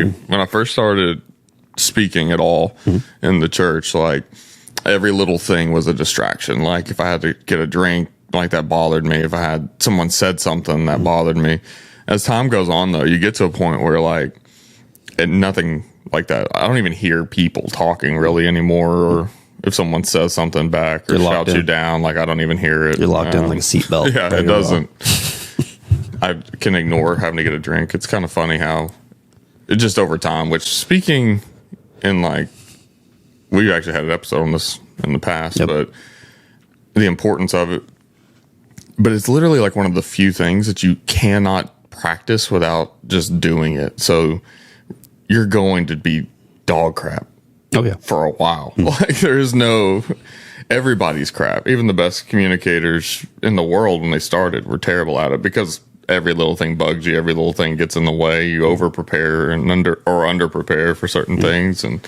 When I first started speaking at all in the church, like every little thing was a distraction. Like if I had to get a drink, like that bothered me. If I had someone said something that bothered me. As time goes on, though, you get to a point where like nothing like that. I don't even hear people talking really anymore, or if someone says something back or shouts you down, like I don't even hear it. You're locked in like a seatbelt. Yeah, it doesn't. I can ignore having to get a drink. It's kind of funny how it just over time, which speaking in like, we actually had an episode on this in the past, but the importance of it. But it's literally like one of the few things that you cannot practice without just doing it. So you're going to be dog crap for a while. Like there's no, everybody's crap. Even the best communicators in the world when they started were terrible at it because every little thing bugs you. Every little thing gets in the way. You over prepare and under prepare for certain things. And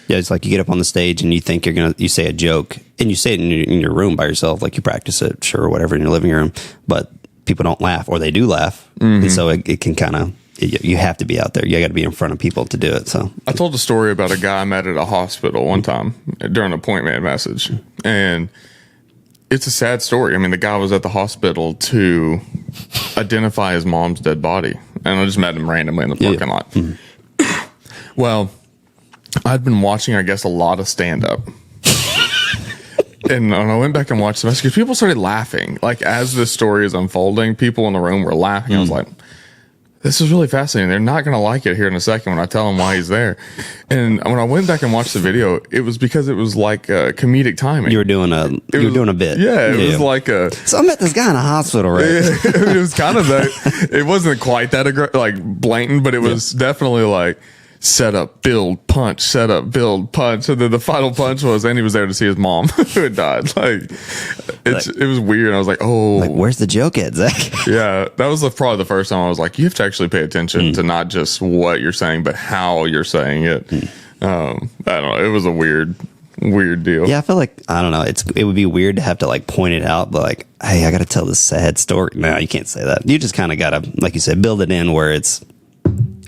yeah, it's like you get up on the stage and you think you say a joke and you say it in your room by yourself, like you practice it, sure, or whatever in your living room, but people don't laugh or they do laugh. And so it can kind of, you have to be out there. You got to be in front of people to do it. So I told a story about a guy I met at a hospital one time during a Pointman message, and it's a sad story. I mean, the guy was at the hospital to identify his mom's dead body, and I just met him randomly in the parking lot. Well, I'd been watching, I guess, a lot of stand-up. And I went back and watched the message because people started laughing. Like, as this story is unfolding, people in the room were laughing. I was like, this is really fascinating. They're not going to like it here in a second when I tell them why he's there. And when I went back and watched the video, it was because it was like comedic timing. You were doing a bit. Yeah, it was like a. So I met this guy in a hospital, right? It was kind of that. It wasn't quite that like blatant, but it was definitely like set up, build, punch, set up, build, punch. And then the final punch was, and he was there to see his mom who had died. Like, it was weird. I was like, oh. Like, where's the joke at, Zach? Yeah, that was probably the first time I was like, you have to actually pay attention to not just what you're saying, but how you're saying it. I don't know. It was a weird deal. Yeah, I feel like, I don't know, it would be weird to have to like point it out, but like, hey, I got to tell this sad story. No, you can't say that. You just kind of got to, like you said, build it in where it's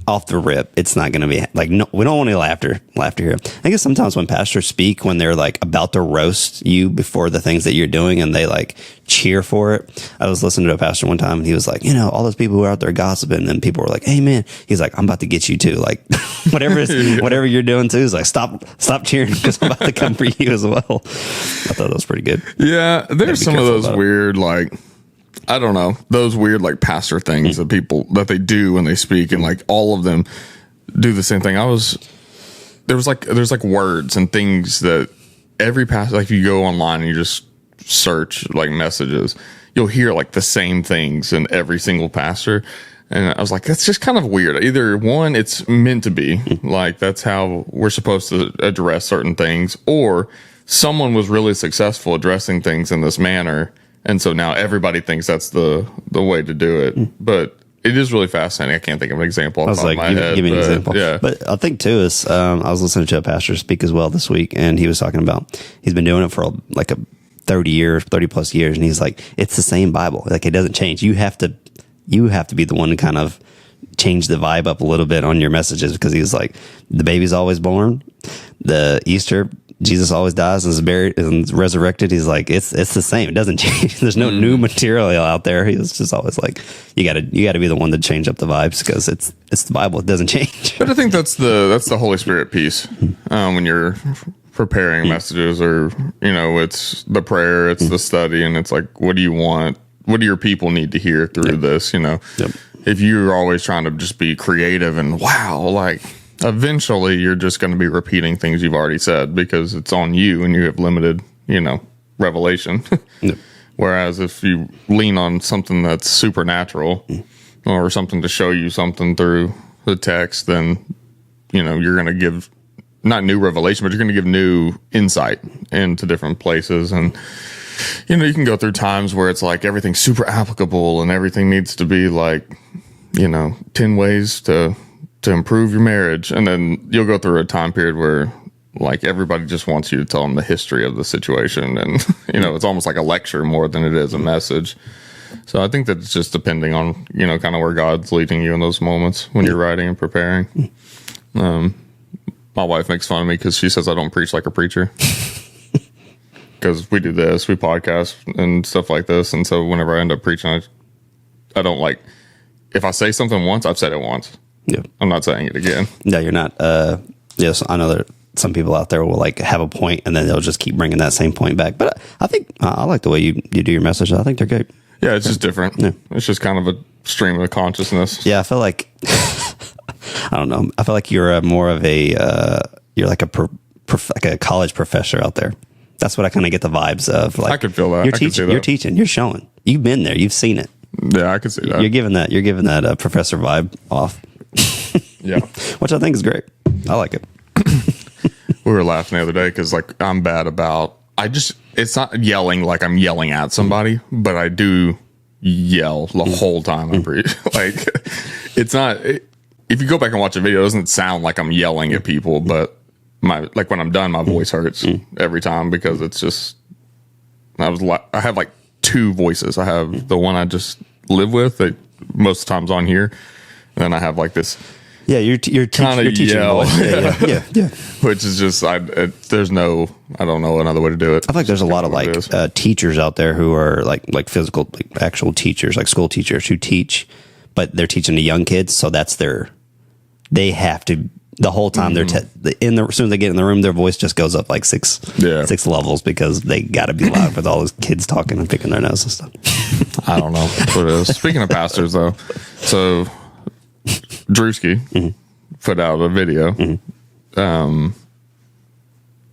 off the rip. It's not going to be like, no, we don't want any laughter here. I guess sometimes when pastors speak, when they're like about to roast you before the things that you're doing and they like cheer for it. I was listening to a pastor one time and he was like, all those people who are out there gossiping, and people were like, hey man, he's like, I'm about to get you too. Like whatever you're doing too is like, stop cheering because I'm about to come for you as well. I thought that was pretty good. Yeah. There's some of those weird, like, I don't know, those weird like pastor things that people that they do when they speak, and like all of them do the same thing. There's like words and things that every pastor, like if you go online and you just search like messages, you'll hear like the same things in every single pastor. And I was like, that's just kind of weird. Either one, it's meant to be like that's how we're supposed to address certain things, or someone was really successful addressing things in this manner. And so now everybody thinks that's the way to do it. But it is really fascinating. I can't think of an example off the top of my head. Give me an example. Yeah. But I think too is, I was listening to a pastor speak as well this week, and he was talking about, he's been doing it for like 30 plus years. And he's like, it's the same Bible. Like it doesn't change. You have to be the one to kind of change the vibe up a little bit on your messages, because he was like, the baby's always born, the Easter, Jesus always dies and is buried and resurrected. He's like, it's the same. It doesn't change. There's no new material out there. He was just always like, you gotta be the one to change up the vibes, because it's the Bible. It doesn't change. But I think that's the Holy Spirit piece. When you're preparing messages, or, it's the prayer, it's the study, and it's like, what do you want? What do your people need to hear through this? If you're always trying to just be creative and like, eventually you're just going to be repeating things you've already said, because it's on you and you have limited, revelation. Whereas if you lean on something that's supernatural or something to show you something through the text, then, you're going to give not new revelation, but you're going to give new insight into different places. And, you can go through times where it's like everything's super applicable and everything needs to be like, 10 ways to improve your marriage. And then you'll go through a time period where like everybody just wants you to tell them the history of the situation. And, it's almost like a lecture more than it is a message. So I think that's just depending on, kind of where God's leading you in those moments when you're writing and preparing. My wife makes fun of me because she says I don't preach like a preacher. Because we do this, we podcast and stuff like this. And so whenever I end up preaching, I don't like, if I say something once, I've said it once. Yeah. I'm not saying it again. No, you're not. Yes, I know that some people out there will like have a point and then they'll just keep bringing that same point back. But I think I like the way you do your message. I think they're good. Yeah, it's just different. Yeah. It's just kind of a stream of consciousness. Yeah, I feel like, I don't know. I feel like you're more of a, you're like a college professor out there. That's what I kind of get the vibes of. Like, I could feel that. You're teaching. You're teaching. You're showing. You've been there. You've seen it. Yeah, I can see that. You're giving that professor vibe off. Yeah, which I think is great. I like it. We were laughing the other day because like I'm bad about. It's not yelling like I'm yelling at somebody, but I do yell the whole time I preach. Like it's not. If you go back and watch a video, it doesn't sound like I'm yelling at people, but like when I'm done, my voice hurts every time because it's just. I have like two voices. I have the one I just live with that most of the time's on here, and then I have like this. Yeah, you're teaching voice. Yeah. Which is just I don't know another way to do it. I feel like there's a lot of like teachers out there who are like physical, like actual teachers, like school teachers who teach, but they're teaching the young kids, so they have to. The whole time as soon as they get in the room, their voice just goes up like six levels because they got to be loud with all those kids talking and picking their nose and stuff. I don't know what it is. Speaking of pastors, though, so Drewski put out a video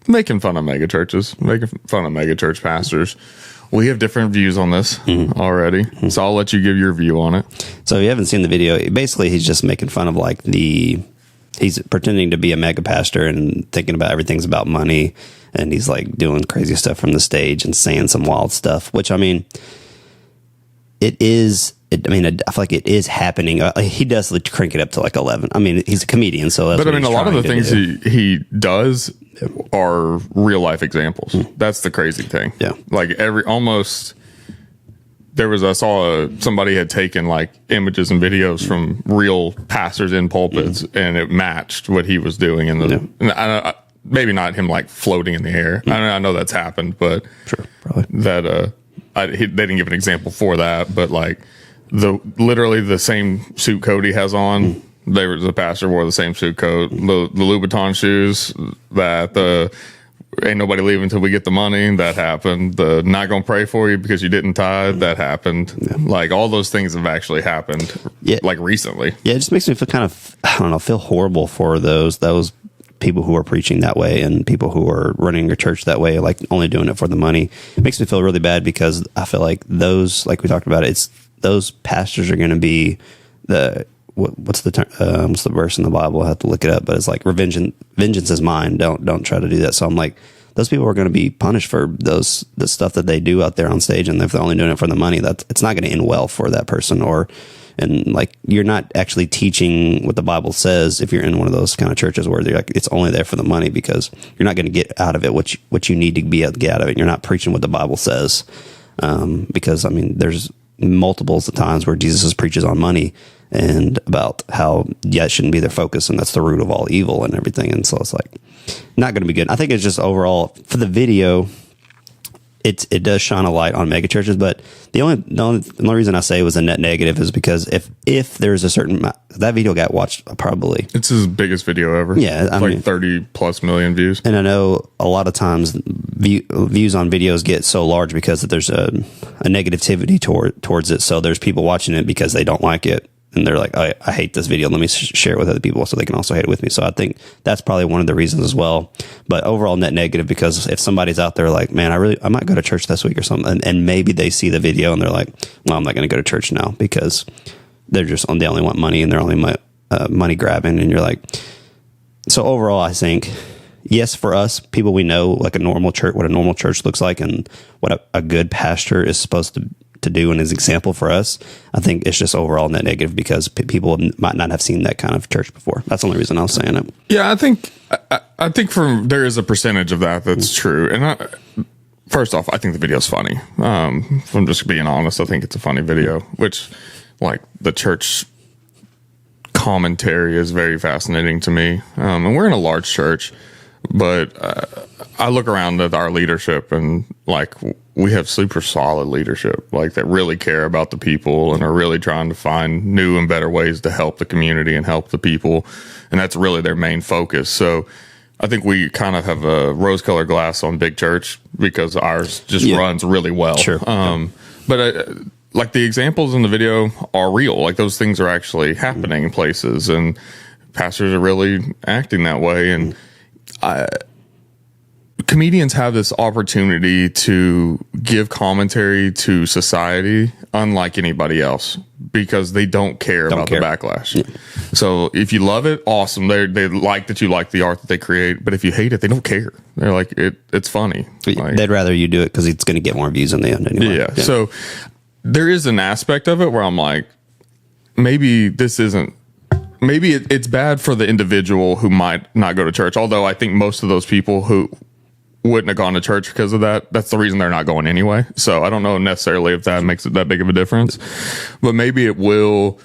making fun of mega churches, making fun of mega church pastors. We have different views on this already, so I'll let you give your view on it. So if you haven't seen the video, basically he's just making fun of like he's pretending to be a mega pastor and thinking about everything's about money. And he's like doing crazy stuff from the stage and saying some wild stuff, which I mean, I feel like it is happening. He does crank it up to like 11. I mean, he's a comedian, so that's but I mean, a lot of the things he does are real life examples. That's the crazy thing. Yeah. Like I saw somebody had taken like images and videos from real pastors in pulpits and it matched what he was doing in the, maybe not him like floating in the air. I know that's happened, but sure, probably that, they didn't give an example for that, but like literally the same suit coat he has on, the pastor wore the same suit coat, the Louboutin shoes that ain't nobody leaving until we get the money. That happened. The not going to pray for you because you didn't tithe. That happened. Yeah. Like all those things have actually happened. Yeah. Like recently. Yeah. It just makes me feel kind of, I don't know, feel horrible for those people who are preaching that way and people who are running your church that way, like only doing it for the money. It makes me feel really bad because I feel like those, like we talked about, those pastors are going to be what's the term? What's the verse in the Bible? I have to look it up, but it's like vengeance is mine. Don't try to do that. So I'm like, those people are going to be punished for the stuff that they do out there on stage. And if they're only doing it for the money, it's not going to end well for that person. And like, you're not actually teaching what the Bible says if you're in one of those kind of churches where they're like, it's only there for the money, because you're not going to get out of it what you need to get out of it. You're not preaching what the Bible says. Because I mean, there's multiples of times where Jesus preaches on money and about how it shouldn't be their focus, and that's the root of all evil and everything. And so it's like not going to be good. I think it's just overall for the video, it does shine a light on mega churches, but the only reason I say it was a net negative is because if there's a certain that video got watched probably. It's his biggest video ever. Yeah, I mean 30+ million views. And I know a lot of times views on videos get so large because there's a negativity towards it. So there's people watching it because they don't like it. And they're like, I hate this video. Let me share it with other people so they can also hate it with me. So I think that's probably one of the reasons as well. But overall net negative, because if somebody's out there like, man, I might go to church this week or something. And maybe they see the video and they're like, well, I'm not going to go to church now because they only want money and they're only money grabbing. And you're like, so overall, I think, yes, for us, people we know, like what a normal church looks like and what a good pastor is supposed to do in his example for us, I think it's just overall net negative because people might not have seen that kind of church before. That's the only reason I was saying it. Yeah, I think there is a percentage of that's true. And first off, I think the video's funny. If I'm just being honest, I think it's a funny video, which like the church commentary is very fascinating to me. And we're in a large church, but I look around at our leadership and like we have super solid leadership, like that really care about the people and are really trying to find new and better ways to help the community and help the people. And that's really their main focus. So I think we kind of have a rose-colored glass on big church because ours just runs really well. Sure. But like the examples in the video are real. Like those things are actually happening in places, and pastors are really acting that way. And comedians have this opportunity to give commentary to society unlike anybody else because they don't care about the backlash. Yeah. So if you love it, awesome. They like that you like the art that they create. But if you hate it, they don't care. They're like, it's funny. Like, they'd rather you do it because it's going to get more views in the end anyway. Yeah. So there is an aspect of it where I'm like, maybe this isn't. Maybe it's bad for the individual who might not go to church. Although I think most of those people who wouldn't have gone to church because of that, that's the reason they're not going anyway. So I don't know necessarily if that makes it that big of a difference, but maybe it will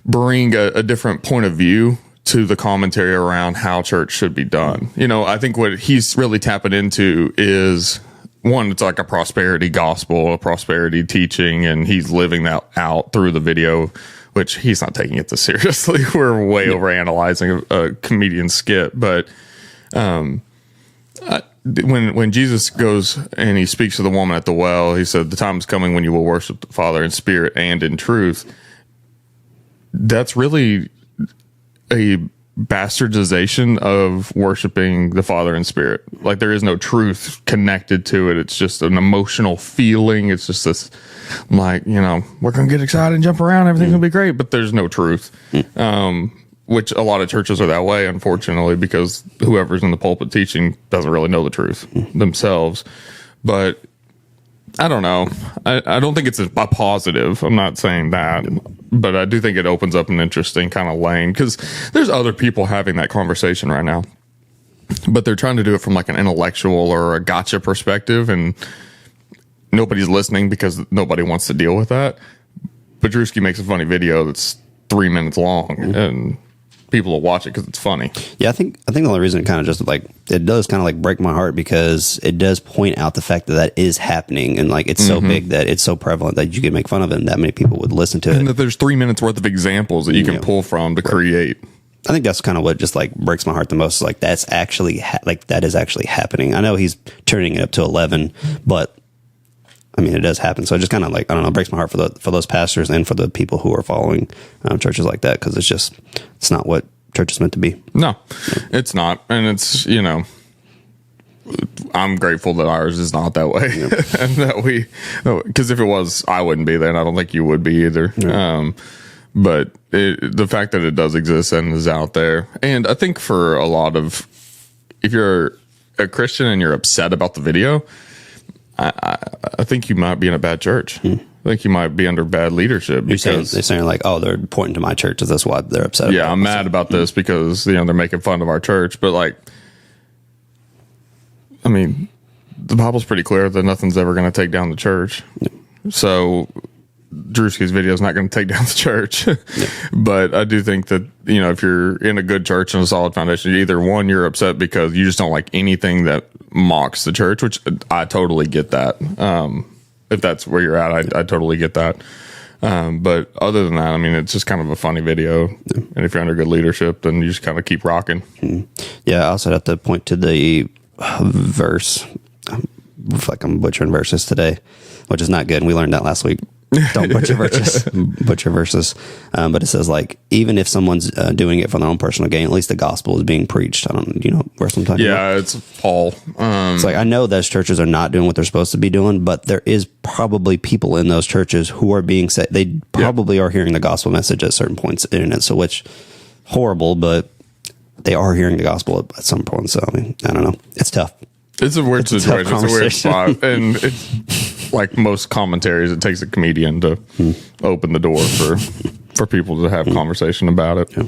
bring a different point of view to the commentary around how church should be done. You know, I think what he's really tapping into is one, it's like a prosperity gospel, a prosperity teaching, and he's living that out through the video, which he's not taking it this seriously. We're way over analyzing a comedian skit, but when Jesus goes and he speaks to the woman at the well, he said, the time is coming when you will worship the Father in spirit and in truth. That's really a bastardization of worshiping the Father in spirit. Like there is no truth connected to it. It's just an emotional feeling. It's just this like, you know, we're going to get excited and jump around. Everything's going to be great, but there's no truth. Which a lot of churches are that way, unfortunately, because whoever's in the pulpit teaching doesn't really know the truth themselves. But I don't know. I don't think it's a positive. I'm not saying that, but I do think it opens up an interesting kind of lane because there's other people having that conversation right now, but they're trying to do it from like an intellectual or a gotcha perspective, and nobody's listening because nobody wants to deal with that. But Drewski makes a funny video that's 3 minutes long, and people will watch it because it's funny. Yeah, I think the only reason it kind of just like it does kind of like break my heart because it does point out the fact that is happening, and like it's so big that it's so prevalent that you can make fun of it and that many people would listen to it. And that there's 3 minutes worth of examples that you can pull from to create. I think that's kind of what just like breaks my heart the most. Like that's actually that is actually happening. I know he's turning it up to 11, but I mean, it does happen. So it just kind of like, I don't know, breaks my heart for those pastors and for the people who are following churches like that. Cause it's not what church is meant to be. No, it's not. And it's, you know, I'm grateful that ours is not that way. And that cause if it was, I wouldn't be there, and I don't think you would be either. Right. But the fact that it does exist and is out there. And I think for a lot of, if you're a Christian and you're upset about the video, I think you might be in a bad church. I think you might be under bad leadership. They're saying like, oh, they're pointing to my church. Is that's why they're upset? Yeah, I'm mad about this because, you know, they're making fun of our church. But like, I mean, the Bible's pretty clear that nothing's ever going to take down the church. So Drewski's video is not going to take down the church. But I do think that, you know, if you're in a good church and a solid foundation, either one, you're upset because you just don't like anything that mocks the church, which I totally get that. If that's where you're at, I totally get that. But other than that, I mean, it's just kind of a funny video. And if you're under good leadership, then you just kind of keep rocking. Yeah, I also have to point to the verse. I feel like I'm butchering verses today, which is not good. And we learned that last week. Don't butcher verses. But it says like, even if someone's doing it for their own personal gain, at least the gospel is being preached. I don't, you know, where I'm talking about? Yeah, it's Paul. It's like, I know those churches are not doing what they're supposed to be doing, but there is probably people in those churches who are being set. They probably are hearing the gospel message at certain points in it. So which horrible, but they are hearing the gospel at some point. So I mean, I don't know. It's tough. It's a weird situation. It's a weird spot. And it's like most commentaries, it takes a comedian to open the door for people to have conversation about it. Yeah.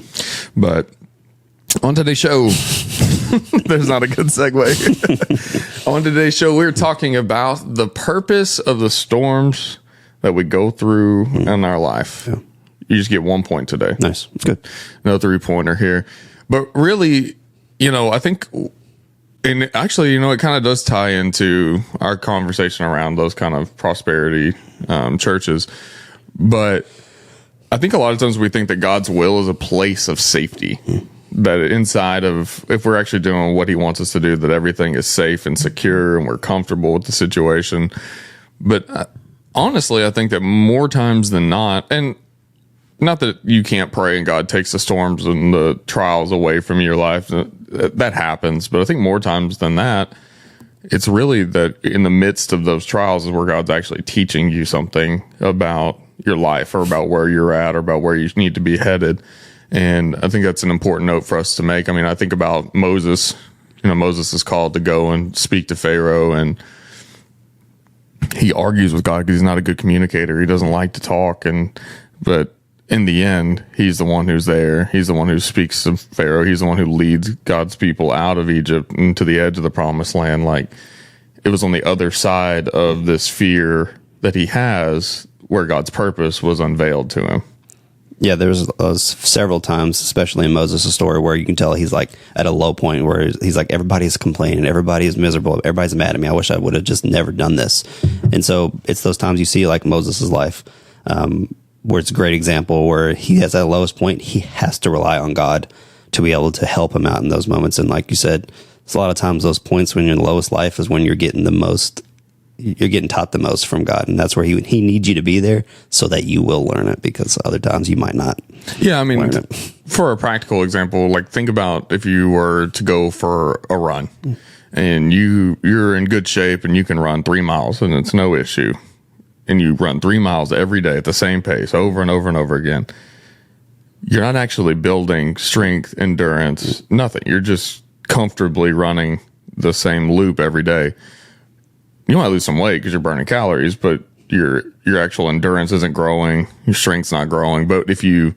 But on today's show, there's not a good segue. On today's show, we're talking about the purpose of the storms that we go through in our life. Yeah. You just get 1 point today. Nice. That's good. No 3-pointer here. But really, I think, and actually, it kind of does tie into our conversation around those kind of prosperity churches. But I think a lot of times we think that God's will is a place of safety. That inside of, if we're actually doing what he wants us to do, that everything is safe and secure and we're comfortable with the situation. But honestly, I think that more times than not, and not that you can't pray and God takes the storms and the trials away from your life, that happens. But I think more times than that, it's really that in the midst of those trials is where God's actually teaching you something about your life or about where you're at or about where you need to be headed. And I think that's an important note for us to make. I mean, I think about Moses. Moses is called to go and speak to Pharaoh, and he argues with God because he's not a good communicator. He doesn't like to talk, but in the end, he's the one who's there. He's the one who speaks to Pharaoh. He's the one who leads God's people out of Egypt and to the edge of the promised land. Like, it was on the other side of this fear that he has where God's purpose was unveiled to him. Yeah, there's several times, especially in Moses' story, where you can tell he's like at a low point where he's like, everybody's complaining, everybody is miserable, everybody's mad at me. I wish I would have just never done this. And so it's those times you see like Moses' life, where it's a great example where he has that lowest point. He has to rely on God to be able to help him out in those moments. And like you said, it's a lot of times those points when you're in the lowest life is when you're getting taught the most from God. And that's where he needs you to be there so that you will learn it, because other times you might not. Yeah. I mean, for a practical example, like think about if you were to go for a run and you're in good shape and you can run 3 miles and it's no issue. And you run 3 miles every day at the same pace over and over and over again. You're not actually building strength, endurance, nothing. You're just comfortably running the same loop every day. You might lose some weight because you're burning calories, but your actual endurance isn't growing. Your strength's not growing. But if you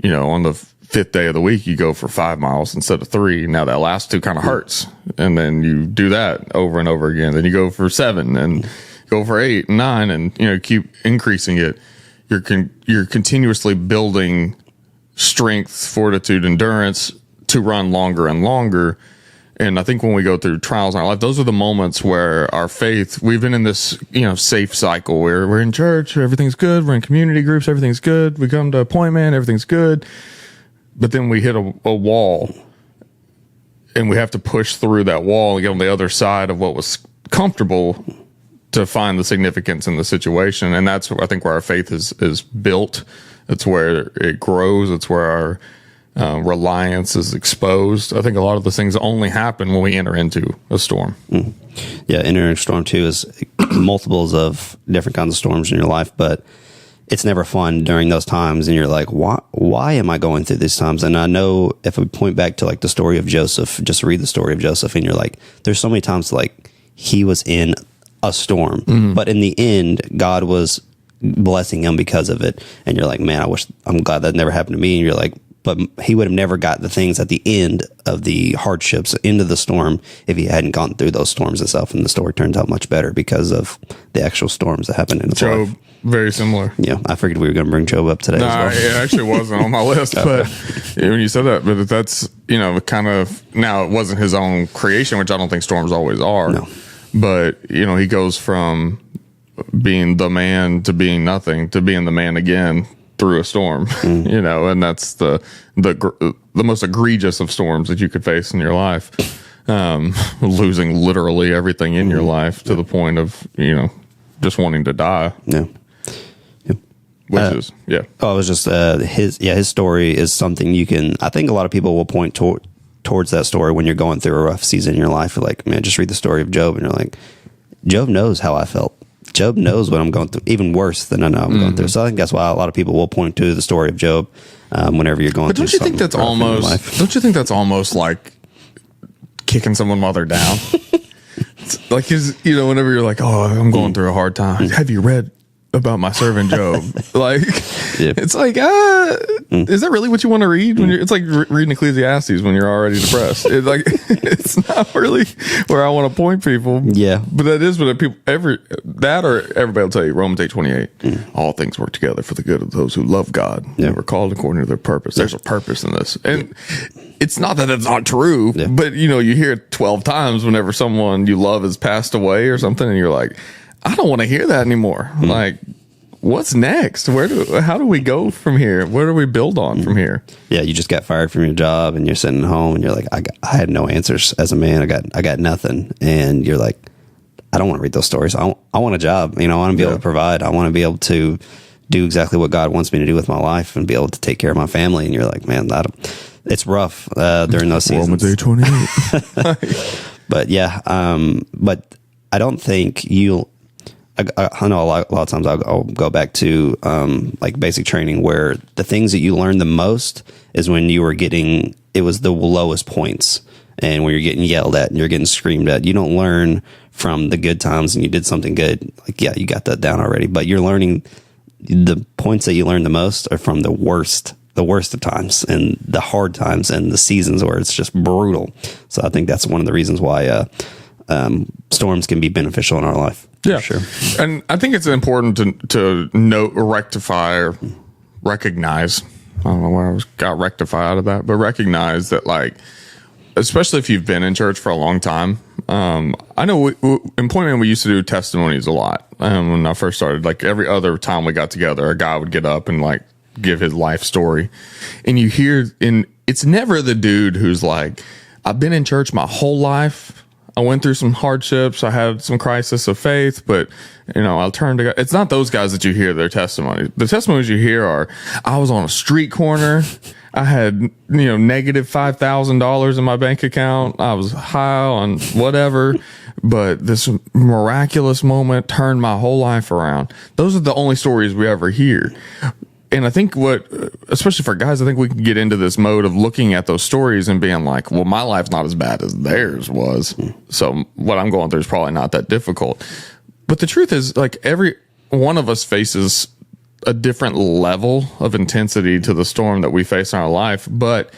on the 5th day of the week, you go for 5 miles instead of 3. Now that last 2 kind of hurts. And then you do that over and over again. Then you go for 7 and go for 8 and 9 and, keep increasing it. You're continuously building strength, fortitude, endurance to run longer and longer. And I think when we go through trials in our life, those are the moments where our faith, we've been in this, safe cycle where we're in church, everything's good. We're in community groups, everything's good. We come to Pointman, everything's good. But then we hit a wall and we have to push through that wall and get on the other side of what was comfortable to find the significance in the situation. And that's, I think, where our faith is built. It's where it grows. It's where our reliance is exposed. I think a lot of those things only happen when we enter into a storm. Yeah, entering a storm too is multiples of different kinds of storms in your life, but it's never fun during those times. And you're like, why am I going through these times? And I know if we point back to like the story of Joseph, just read the story of Joseph, and you're like, there's so many times like he was in a storm, but in the end, God was blessing him because of it. And you're like, man, I'm glad that never happened to me. And you're like, but he would have never got the things at the end of the hardships, into the storm, if he hadn't gone through those storms himself. And the story turns out much better because of the actual storms that happened in his life. Job, very similar. Yeah, I figured we were going to bring Job up today as well. It actually wasn't on my list, but when you said that, but that's, kind of, now it wasn't his own creation, which I don't think storms always are. No. But, he goes from being the man to being nothing to being the man again through a storm, and that's the most egregious of storms that you could face in your life. Losing literally everything in your life to the point of, just wanting to die. Yeah. Which is, yeah. Oh, it was just his story is something I think a lot of people will point towards that story when you're going through a rough season in your life. You're like, man, just read the story of Job, and you're like, Job knows how I felt. Job knows what I'm going through, even worse than I know I'm going through. So I think that's why a lot of people will point to the story of Job whenever you're going through something. Don't you think that's almost like kicking someone while they're down? Like, whenever you're like, oh, I'm going through a hard time. Have you read about my servant Job? Like, it's like, is that really what you want to read? When it's like reading Ecclesiastes when you're already depressed. It's not really where I want to point people. Yeah. But that is what people, everybody will tell you, Romans 8:28, all things work together for the good of those who love God. Yeah. And were called according to their purpose. There's a purpose in this. And it's not that it's not true, but you hear it 12 times whenever someone you love has passed away or something. And you're like, I don't want to hear that anymore. Like, what's next? How do we go from here? Where do we build on from here? Yeah, you just got fired from your job and you're sitting home and you're like, I had no answers as a man. I got nothing. And you're like, I don't want to read those stories. I want a job. I want to be able to provide. I want to be able to do exactly what God wants me to do with my life and be able to take care of my family. And you're like, man, it's rough during those seasons. Romans 8:28. But yeah, but I don't think I know a lot of times I'll go back to like basic training where the things that you learn the most is when you were it was the lowest points and when you're getting yelled at and you're getting screamed at. You don't learn from the good times and you did something good. Like, yeah, you got that down already, but you're learning the points that you learn the most are from the worst of times and the hard times and the seasons where it's just brutal. So I think that's one of the reasons why storms can be beneficial in our life. Yeah, sure. And I think it's important to note, rectify, or recognize. I don't know where I got rectify out of that, but recognize that, like, especially if you've been in church for a long time. I know in Pointman we used to do testimonies a lot when I first started. Like every other time we got together, a guy would get up and like give his life story, and you hear it's never the dude who's like, I've been in church my whole life. I went through some hardships. I had some crisis of faith, but I'll turn to God. It's not those guys that you hear their testimonies. The testimonies you hear are, I was on a street corner. I had, negative $5,000 in my bank account. I was high on whatever, but this miraculous moment turned my whole life around. Those are the only stories we ever hear. And I think especially for guys, I think we can get into this mode of looking at those stories and being like, well, my life's not as bad as theirs was. So what I'm going through is probably not that difficult. But the truth is, like, every one of us faces a different level of intensity to the storm that we face in our life, but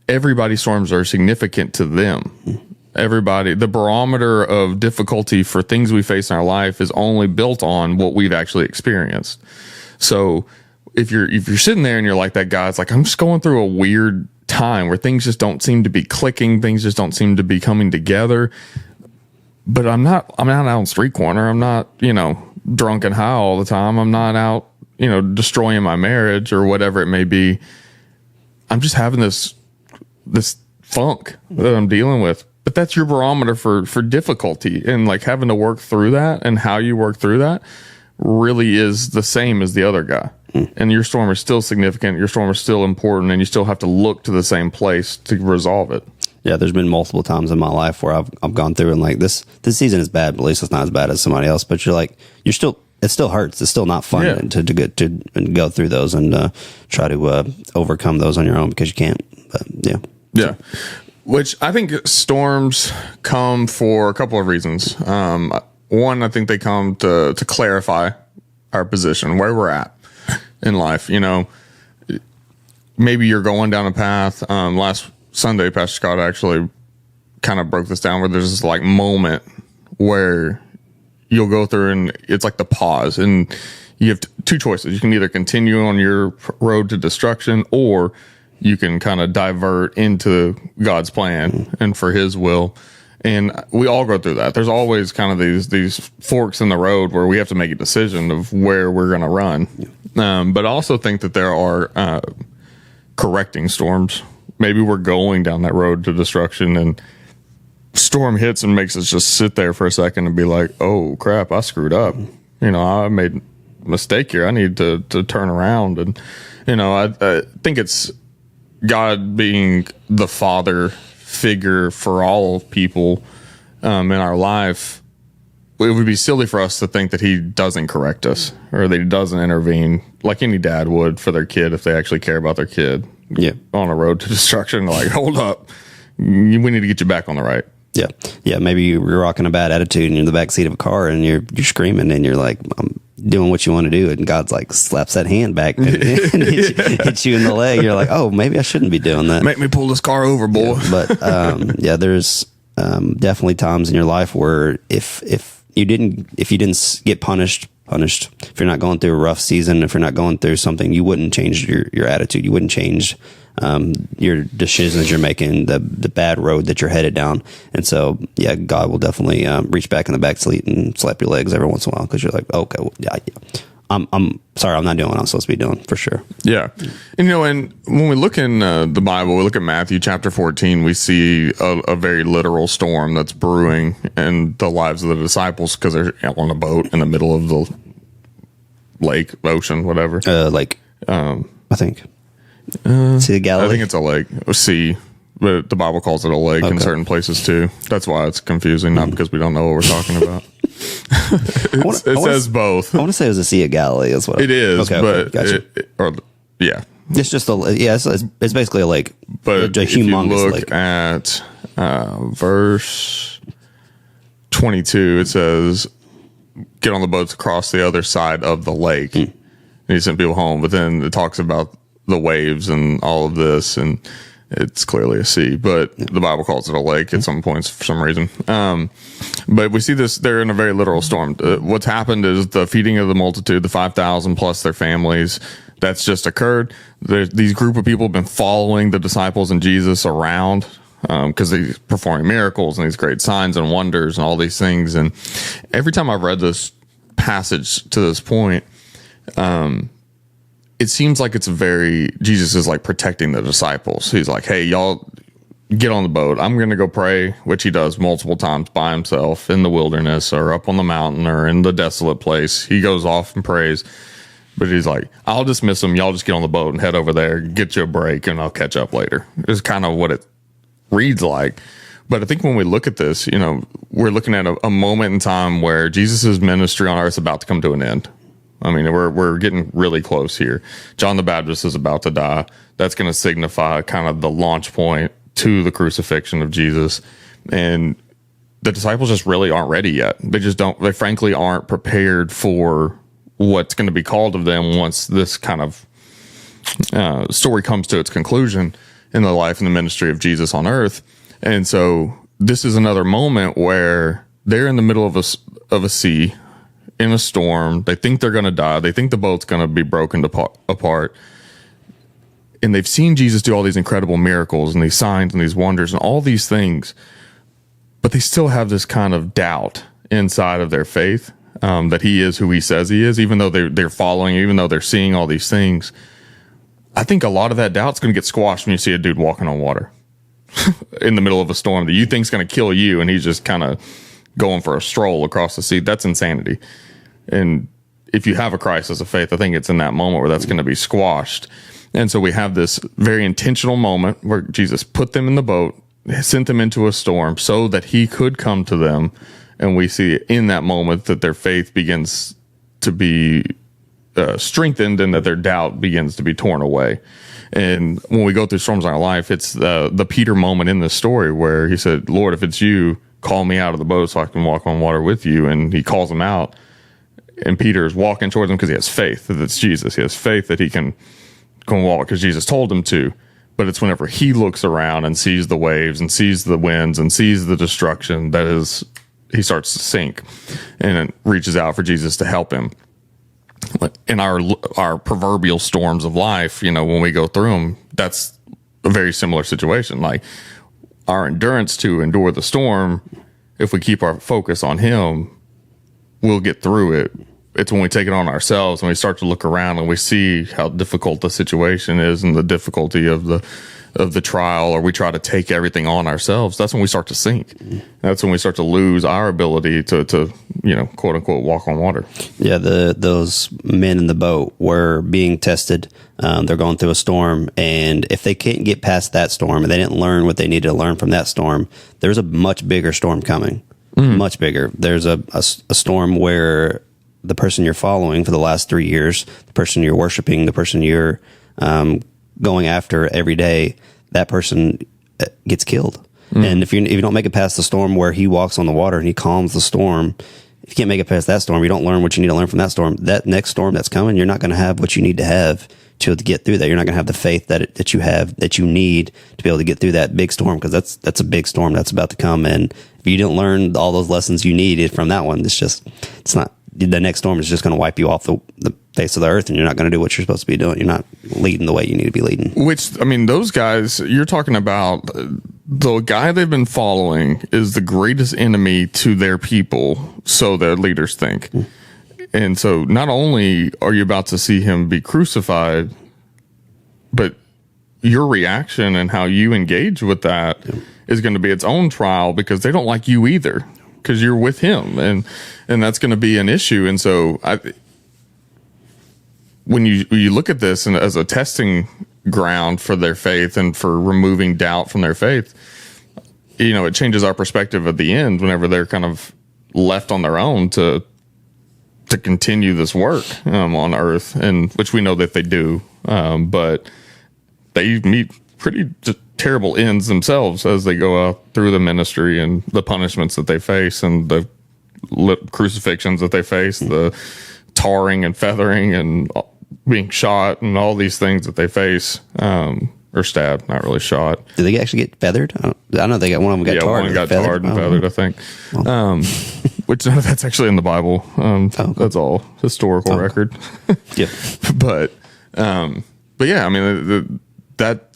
everybody's storms are significant to them. The barometer of difficulty for things we face in our life is only built on what we've actually experienced. So if you're sitting there and you're like that guy, it's like, I'm just going through a weird time where things just don't seem to be clicking. Things just don't seem to be coming together. But I'm not out on street corner. I'm not, drunk and high all the time. I'm not out, destroying my marriage or whatever it may be. I'm just having this funk that I'm dealing with. But that's your barometer for difficulty, and like having to work through that and how you work through that really is the same as the other guy. And your storm is still significant. Your storm is still important, and you still have to look to the same place to resolve it. Yeah, there's been multiple times in my life where I've gone through and like this season is bad, but at least it's not as bad as somebody else. But it still hurts. It's still not fun to go through those and try to overcome those on your own because you can't. But yeah. Which I think storms come for a couple of reasons. One, I think they come to clarify our position, where we're at in life. Maybe you're going down a path. Last Sunday, Pastor Scott actually kind of broke this down where there's this like moment where you'll go through and it's like the pause, and you have two choices. You can either continue on your road to destruction, or you can kind of divert into God's plan and for his will. And we all go through that. There's always kind of these forks in the road where we have to make a decision of where we're going to run. But I also think that there are correcting storms. Maybe we're going down that road to destruction, and storm hits and makes us just sit there for a second and be like, oh crap, I screwed up. I made a mistake here. I need to turn around. And, I think it's God being the father figure for all people in our life. It would be silly for us to think that he doesn't correct us or that he doesn't intervene like any dad would for their kid if they actually care about their kid. Yeah. On a road to destruction, like, hold up, we need to get you back on the right. Yeah. Maybe you're rocking a bad attitude and you're in the back seat of a car and you're screaming and you're like, doing what you want to do, and God's like slaps that hand back and hits you in the leg. You're like, oh, maybe I shouldn't be doing that. Make me pull this car over, boy. But there's definitely times in your life where if you didn't get punished, if you're not going through a rough season, if you're not going through something, you wouldn't change your attitude. You wouldn't change your decisions you're making, the bad road that you're headed down. And so, yeah, God will definitely reach back in the back seat and slap your legs every once in a while, because you're like, okay, well, yeah, I'm sorry, I'm not doing what I'm supposed to be doing, for sure. Yeah. And, and when we look in the Bible, we look at Matthew chapter 14, we see a very literal storm that's brewing in the lives of the disciples, because they're on a boat in the middle of the lake, ocean, whatever. I think. Sea of Galilee? I think it's a lake, a sea, but the Bible calls it a lake in certain places too. That's why it's confusing, not because we don't know what we're talking about. It says both. I want to say it was a Sea of Galilee as well. It is, but gotcha. It's just it's basically a lake, but a humongous if you look at verse 22, it says, "Get on the boats across the other side of the lake." And he sent people home, but then it talks about the waves and all of this, and it's clearly a sea, but the Bible calls it a lake at some points for some reason. But we see this, they're in a very literal storm. What's happened is the feeding of the multitude, the 5,000 plus their families, that's just occurred. These group of people have been following the disciples and Jesus around, because they're performing miracles and these great signs and wonders and all these things. And every time I've read this passage to this point, it seems like Jesus is like protecting the disciples. He's like, hey, y'all get on the boat. I'm going to go pray, which he does multiple times by himself in the wilderness or up on the mountain or in the desolate place. He goes off and prays, but he's like, I'll dismiss them. Y'all just get on the boat and head over there, get you a break, and I'll catch up later. It's kind of what it reads like. But I think when we look at this, we're looking at a moment in time where Jesus' ministry on earth is about to come to an end. I mean, we're getting really close here. John the Baptist is about to die. That's going to signify kind of the launch point to the crucifixion of Jesus. And the disciples just really aren't ready yet. They frankly aren't prepared for what's going to be called of them once this kind of story comes to its conclusion in the life and the ministry of Jesus on earth. And so this is another moment where they're in the middle of a sea, in a storm. They think they're going to die. They think the boat's going to be broken apart. And they've seen Jesus do all these incredible miracles and these signs and these wonders and all these things. But they still have this kind of doubt inside of their faith, that he is who he says he is, even though they're following, even though they're seeing all these things. I think a lot of that doubt's going to get squashed when you see a dude walking on water in the middle of a storm that you think's going to kill you, and he's just kind of going for a stroll across the sea. That's insanity. And if you have a crisis of faith, I think it's in that moment where that's going to be squashed. And so we have this very intentional moment where Jesus put them in the boat, sent them into a storm so that he could come to them. And we see in that moment that their faith begins to be strengthened, and that their doubt begins to be torn away. And when we go through storms in our life, it's the Peter moment in this story where he said, Lord, if it's you, call me out of the boat so I can walk on water with you. And he calls him out. And Peter is walking towards him because he has faith that it's Jesus. He has faith that he can go and walk because Jesus told him to. But it's whenever he looks around and sees the waves and sees the winds and sees the destruction he starts to sink, and reaches out for Jesus to help him. In our proverbial storms of life, when we go through them, that's a very similar situation. Like our endurance to endure the storm, if we keep our focus on him, we'll get through it. It's when we take it on ourselves and we start to look around and we see how difficult the situation is and the difficulty of the trial, or we try to take everything on ourselves. That's when we start to sink. That's when we start to lose our ability to quote unquote walk on water. Yeah, those men in the boat were being tested. They're going through a storm, and if they can't get past that storm and they didn't learn what they needed to learn from that storm, there's a much bigger storm coming. Much bigger. There's a storm where the person you're following for the last 3 years, the person you're worshiping, the person you're going after every day, that person gets killed. And if you don't make it past the storm where he walks on the water and he calms the storm, if you can't make it past that storm, you don't learn what you need to learn from that storm. That next storm that's coming, you're not going to have what you need to have to get through that. You're not going to have the faith that you need to be able to get through that big storm, because that's a big storm that's about to come. And if you didn't learn all those lessons you needed from that one, it's not, the next storm is just going to wipe you off the face of the earth, and you're not going to do what you're supposed to be doing. You're not leading the way you need to be leading. Which, I mean, those guys, you're talking about, the guy they've been following is the greatest enemy to their people, so their leaders think. And so not only are you about to see him be crucified, but your reaction and how you engage with that is going to be its own trial, because they don't like you either, because you're with him, and that's going to be an issue. And so when you look at this and as a testing ground for their faith and for removing doubt from their faith, it changes our perspective at the end whenever they're kind of left on their own to continue this work on earth, and which we know that they do, but they meet pretty terrible ends themselves as they go out through the ministry and the punishments that they face and the crucifixions that they face, the tarring and feathering and being shot and all these things that they face, or stabbed, not really shot. Did they actually get feathered? I know they got one of them got tarred. One got tarred and feathered, I think. Which that's actually in the Bible. That's all historical record. Yep. But yeah, I mean that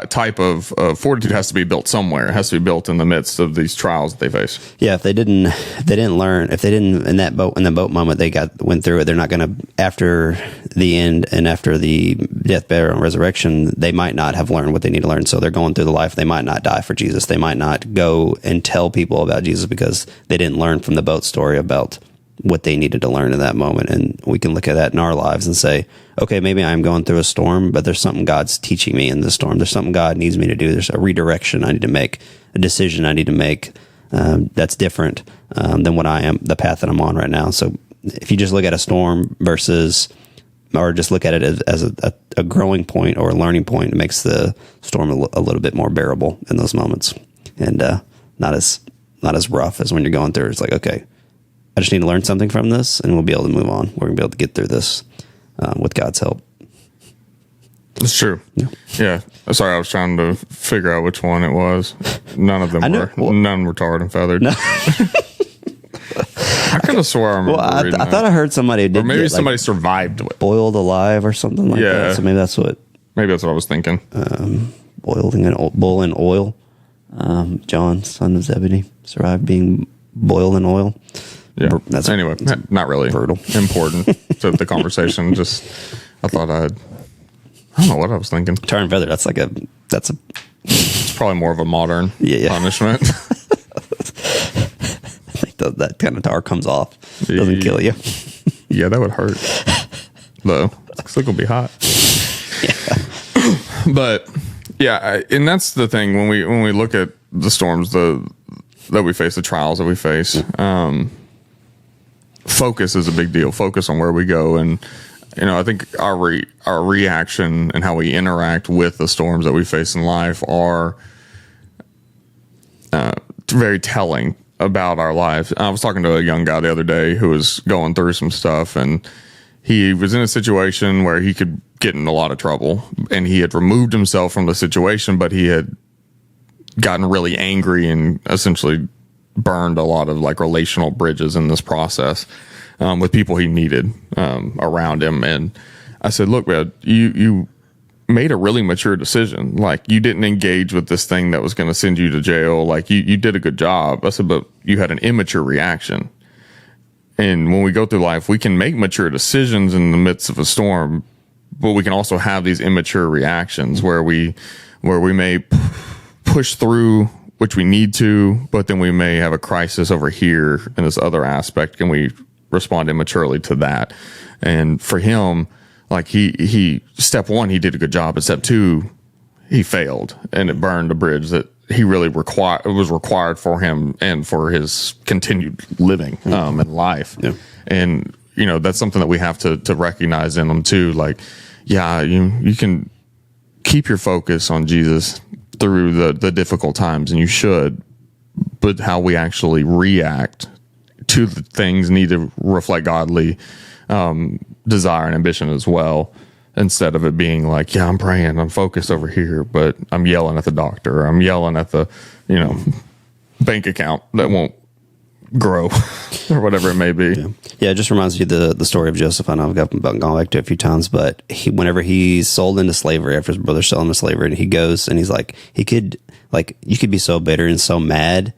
type of fortitude has to be built somewhere. It has to be built in the midst of these trials that they face. Yeah, if they didn't learn, if they didn't in the boat moment they went through it, they're not going to, after the end and after the death, burial, and resurrection, they might not have learned what they need to learn. So they're going through the life. They might not die for Jesus. They might not go and tell people about Jesus because they didn't learn from the boat story about what they needed to learn in that moment. And we can look at that in our lives and say, okay, maybe I'm going through a storm, but there's something God's teaching me in this storm. There's something God needs me to do. There's a redirection I need to make, a decision I need to make that's different than what I am, the path that I'm on right now. So if you just look at a storm or just look at it as a growing point or a learning point, it makes the storm a little bit more bearable in those moments, and not as rough as when you're going through. It's like, okay, I just need to learn something from this, and we'll be able to move on. We're going to be able to get through this with God's help. It's true. Yeah. Sorry, I was trying to figure out which one it was. None of them none were tarred and feathered. No. I could have swore I remember reading I thought I heard somebody did. Or maybe somebody survived it. Boiled alive or something like that. So maybe that's what I was thinking. Boiled in oil. John, son of Zebedee, survived being boiled in oil. Yeah. Anyway, not really brutal. Important to the conversation. Just, I don't know what I was thinking. Tar and feather. It's probably more of a modern punishment. I think that kind of tar comes off. Doesn't kill you. Yeah, that would hurt. Though, it's gonna be hot. Yeah. But yeah, and that's the thing when we look at the storms that we face, the trials that we face. Focus is a big deal. Focus on where we go, and I think our reaction and how we interact with the storms that we face in life are very telling about our lives. I was talking to a young guy the other day who was going through some stuff, and he was in a situation where he could get in a lot of trouble, and he had removed himself from the situation, but he had gotten really angry and essentially burned a lot of relational bridges in this process with people he needed around him. And I said, look, man, you made a really mature decision. You didn't engage with this thing that was going to send you to jail. You did a good job. I said, but you had an immature reaction. And when we go through life, we can make mature decisions in the midst of a storm, but we can also have these immature reactions where we may push through, which we need to, but then we may have a crisis over here in this other aspect, and we respond immaturely to that. And for him, he step one, he did a good job, but step two, he failed, and it burned a bridge that he really was required for him and for his continued living in life. Yeah. And that's something that we have to recognize in them too. You can keep your focus on Jesus through the difficult times, and you should, but how we actually react to the things need to reflect godly desire and ambition as well, instead of it being like, yeah, I'm praying, I'm focused over here, but I'm yelling at the doctor, or I'm yelling at the, bank account that won't grow or whatever it may be. Yeah, it just reminds me of the story of Joseph. I know I've gone back to it a few times, but whenever he's sold into slavery after his brother sold him to slavery, and he goes and he's like, you could be so bitter and so mad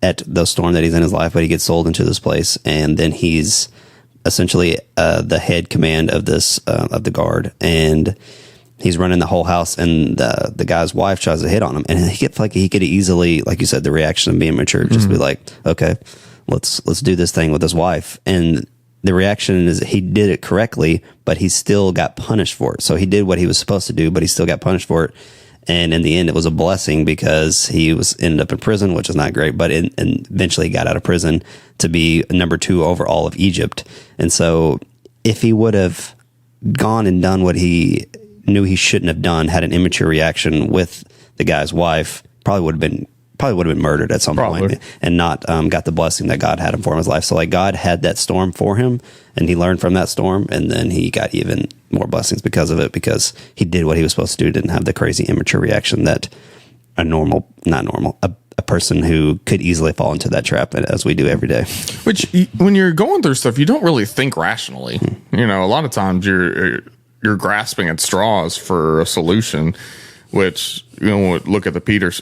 at the storm that he's in his life, but he gets sold into this place, and then he's essentially the head command of this of the guard, and he's running the whole house, and the guy's wife tries to hit on him, and he could easily, like you said, the reaction of being mature, just be like, okay, let's do this thing with his wife. And the reaction is he did it correctly, but he still got punished for it. So he did what he was supposed to do, but he still got punished for it. And in the end, it was a blessing, because he ended up in prison, which is not great, but and eventually got out of prison to be number 2 over all of Egypt. And so if he would have gone and done what he knew he shouldn't have done, had an immature reaction with the guy's wife, probably would have been murdered at some point, and not got the blessing that God had him for in his life. So like, God had that storm for him, and he learned from that storm, and then he got even more blessings because of it, because he did what he was supposed to do, didn't have the crazy immature reaction that a person who could easily fall into that trap, as we do every day. Which, when you're going through stuff, you don't really think rationally. A lot of times you're grasping at straws for a solution, which, look at the Peter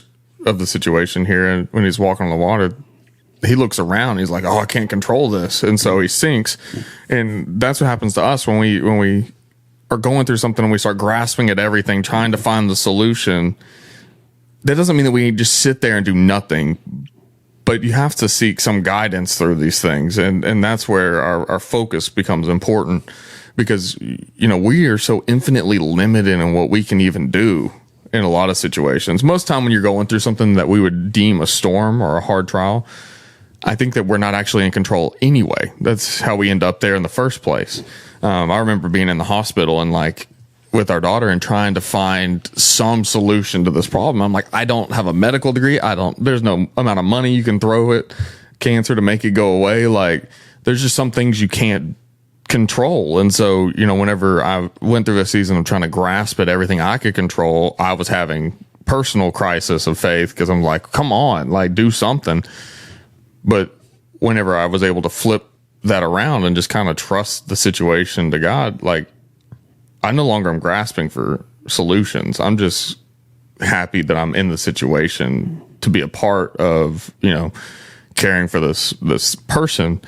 of the situation here, and when he's walking on the water, he looks around, he's like, oh, I can't control this, and so he sinks. And that's what happens to us when we are going through something and we start grasping at everything, trying to find the solution. That doesn't mean that we just sit there and do nothing, but you have to seek some guidance through these things, and that's where our focus becomes important, because we are so infinitely limited in what we can even do in a lot of situations. Most time when you're going through something that we would deem a storm or a hard trial, I think that we're not actually in control anyway. That's how we end up there in the first place. I remember being in the hospital and with our daughter and trying to find some solution to this problem. I'm like, I don't have a medical degree. There's no amount of money you can throw at cancer to make it go away. There's just some things you can't control. And so, whenever I went through a season of trying to grasp at everything I could control, I was having personal crisis of faith, because I'm like, come on, do something. But whenever I was able to flip that around and just kind of trust the situation to God, I no longer am grasping for solutions. I'm just happy that I'm in the situation to be a part of, caring for this person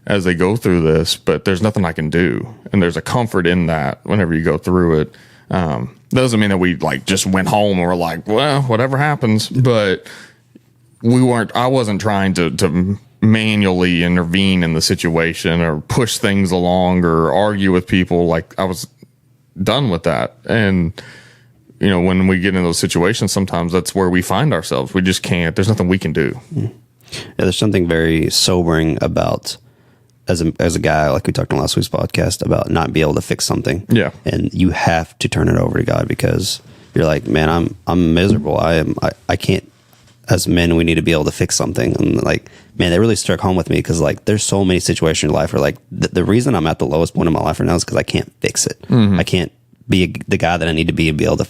as they go through this, but there's nothing I can do. And there's a comfort in that whenever you go through it. Doesn't mean that we just went home and we're like, well, whatever happens, but I wasn't trying to manually intervene in the situation or push things along or argue with people. I was done with that. And, when we get in those situations, sometimes that's where we find ourselves. We just can't, there's nothing we can do. Yeah, there's something very sobering about, as a guy, like we talked on last week's podcast, about not being able to fix something. Yeah. And you have to turn it over to God, because you're like, man, I'm miserable. I can't, as men, we need to be able to fix something. And man, that really struck home with me, because there's so many situations in life where the reason I'm at the lowest point in my life right now is because I can't fix it. Mm-hmm. I can't be the guy that I need to be able to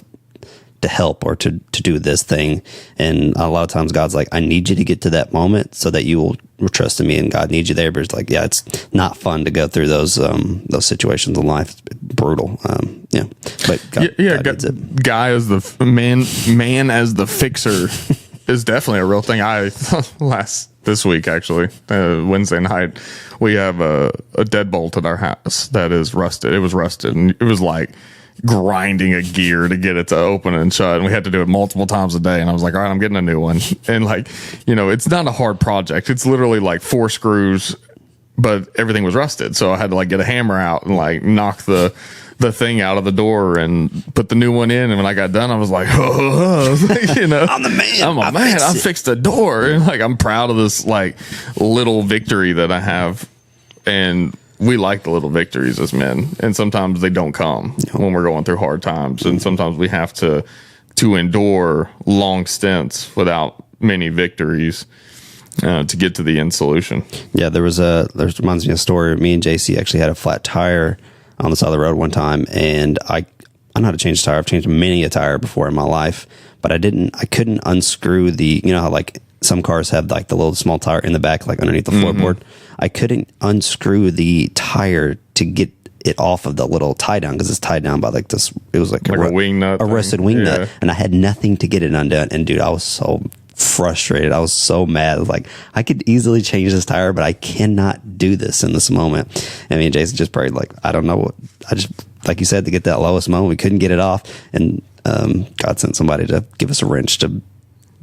help or to do this thing. And a lot of times God's like, I need you to get to that moment so that you will trust in me, and God needs you there. But it's like, yeah, it's not fun to go through those situations in life. It's brutal. Yeah. But God needs it. Guy as the man as the fixer is definitely a real thing. This week, actually, Wednesday night, we have a deadbolt at our house that is rusted. It was rusted, and it was grinding a gear to get it to open and shut, and we had to do it multiple times a day. And I was like, all right, I'm getting a new one. And it's not a hard project. It's literally 4 screws, but everything was rusted, so I had to get a hammer out and knock the thing out of the door and put the new one in. And when I got done, I was like, I'm the man. I'm a man. I fixed the door. And I'm proud of this little victory that I have. And we like the little victories as men, and sometimes they don't come when we're going through hard times, and sometimes we have to endure long stints without many victories. to get to the end solution. Yeah, there reminds me of a story. Me and JC actually had a flat tire on the side of the road one time, and I know how to change a tire. I've changed many a tire before in my life, but I couldn't unscrew the, you know how like some cars have like the little small tire in the back, like underneath the floorboard. I couldn't unscrew the tire to get it off of the little tie down, because it's tied down by like this. It was like a wing nut, a rusted wing nut, and I had nothing to get it undone. And dude, I was so frustrated. I was so mad. Like, I could easily change this tire, but I cannot do this in this moment. And me and Jason just prayed, like, I don't know what, I just, like you said, to get that lowest moment, we couldn't get it off. And God sent somebody to give us a wrench to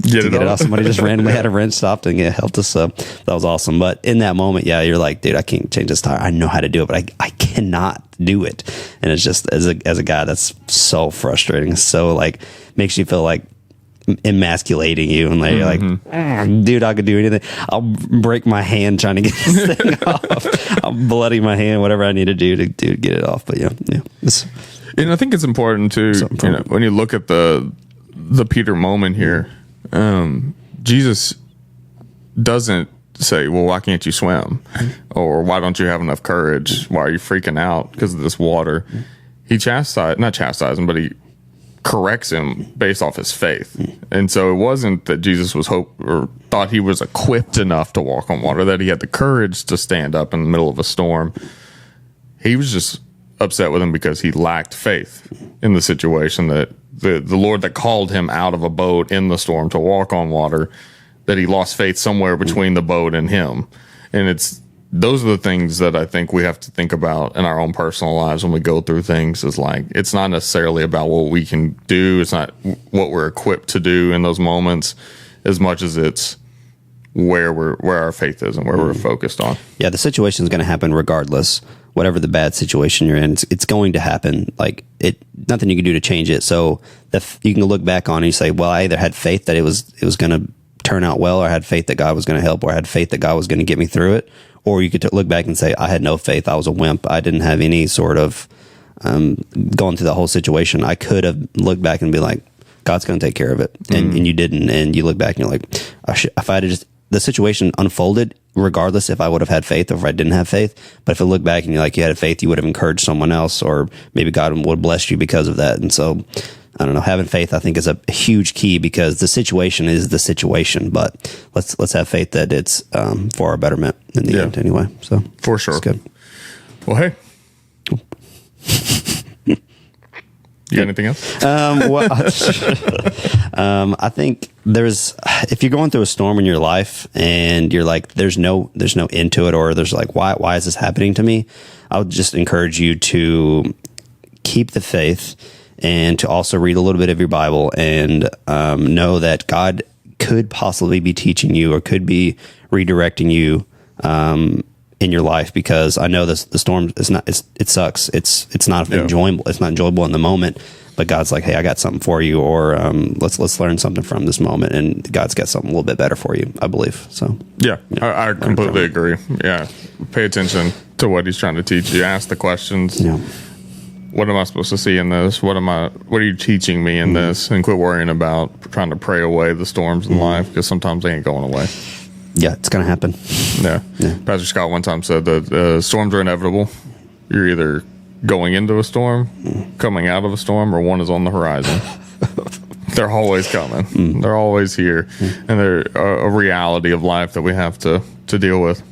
get it off. Somebody just randomly had a wrench, stopped, and it helped us. So that was awesome. But in that moment, yeah, you're like, dude, I can't change this tire. I know how to do it, but I cannot do it. And it's just, as a guy, that's so frustrating. So like, makes you feel like emasculating you, and like, you're like, dude, I could do anything. I'll break my hand trying to get this thing off. I'll bloody my hand, whatever I need to do to get it off. But yeah. And I think it's important to, you know, when you look at the Peter moment here, Jesus doesn't say, well, why can't you swim? Or why don't you have enough courage? Why are you freaking out because of this water? He not chastised him, but he corrects him based off his faith. And so it wasn't that Jesus was thought he was equipped enough to walk on water, that he had the courage to stand up in the middle of a storm. He was just upset with him because he lacked faith in the situation, that the Lord that called him out of a boat in the storm to walk on water, that he lost faith somewhere between the boat and him. And those are the things that I think we have to think about in our own personal lives when we go through things. Is like, it's not necessarily about what we can do. It's not what we're equipped to do in those moments, as much as it's where our faith is and where we're focused on. Yeah, the situation is going to happen regardless. Whatever the bad situation you're in, it's going to happen. Like, nothing you can do to change it. So you can look back on it and you say, well, I either had faith that it was going to turn out well, or I had faith that God was going to help, or I had faith that God was going to get me through it. Or you could look back and say, I had no faith. I was a wimp. I didn't have any sort of going through the whole situation. I could have looked back and be like, God's going to take care of it. And you didn't. And you look back and you're like, if I had just, the situation unfolded regardless if I would have had faith or if I didn't have faith. But if you look back and you're like, you had faith, you would have encouraged someone else, or maybe God would bless you because of that. And so, I don't know, having faith, I think, is a huge key, because the situation is the situation, but let's have faith that it's for our betterment in the end anyway. So for sure. That's good. Well, hey, you got anything else? I think if you're going through a storm in your life and you're like, there's no end to it, or there's like, why is this happening to me? I would just encourage you to keep the faith, and to also read a little bit of your Bible, and know that God could possibly be teaching you, or could be redirecting you in your life. Because I know the storm it sucks. It's not enjoyable. It's not enjoyable in the moment. But God's like, hey, I got something for you, or let's learn something from this moment, and God's got something a little bit better for you, I believe. So yeah. I completely agree. Yeah, pay attention to what He's trying to teach you. Ask the questions. Yeah. What am I supposed to see in this? What are you teaching me in this? And quit worrying about trying to pray away the storms in life, because sometimes they ain't going away. Yeah, it's going to happen. Yeah. Pastor Scott one time said that storms are inevitable. You're either going into a storm, coming out of a storm, or one is on the horizon. They're always coming. They're always here. And they're a reality of life that we have to deal with.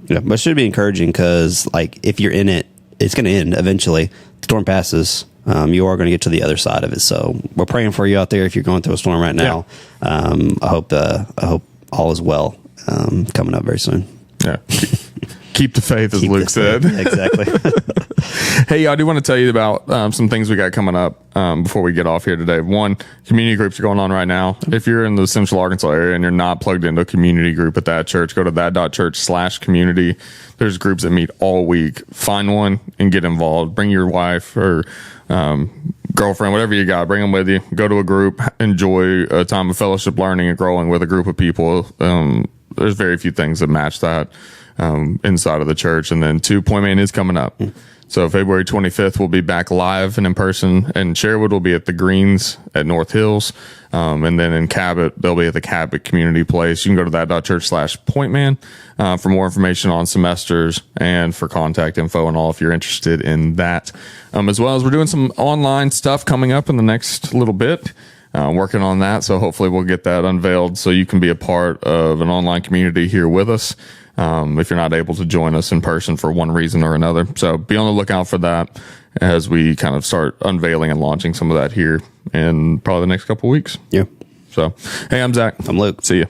Yeah, but it should be encouraging, because like, if you're in it, it's going to end eventually. The storm passes. You are going to get to the other side of it. So we're praying for you out there if you're going through a storm right now. Yeah. I hope all is well coming up very soon. Yeah. Keep the faith, as Luke said. Exactly. Hey, I do want to tell you about some things we got coming up before we get off here today. One, community groups are going on right now. If you're in the Central Arkansas area and you're not plugged into a community group at That.church, go to That.church/community. There's groups that meet all week. Find one and get involved. Bring your wife or girlfriend, whatever you got. Bring them with you. Go to a group. Enjoy a time of fellowship, learning, and growing with a group of people. There's very few things that match that inside of the church. And then 2, Pointman is coming up. So February 25th, we'll be back live and in person, and Sherwood will be at the Greens at North Hills. And then in Cabot, they'll be at the Cabot Community Place. You can go to that.church/Pointman for more information on semesters and for contact info and all if you're interested in that. As well as we're doing some online stuff coming up in the next little bit. Working on that. So hopefully we'll get that unveiled so you can be a part of an online community here with us. If you're not able to join us in person for one reason or another. So be on the lookout for that as we kind of start unveiling and launching some of that here in probably the next couple of weeks. Yeah. So, hey, I'm Zach. I'm Luke. See you.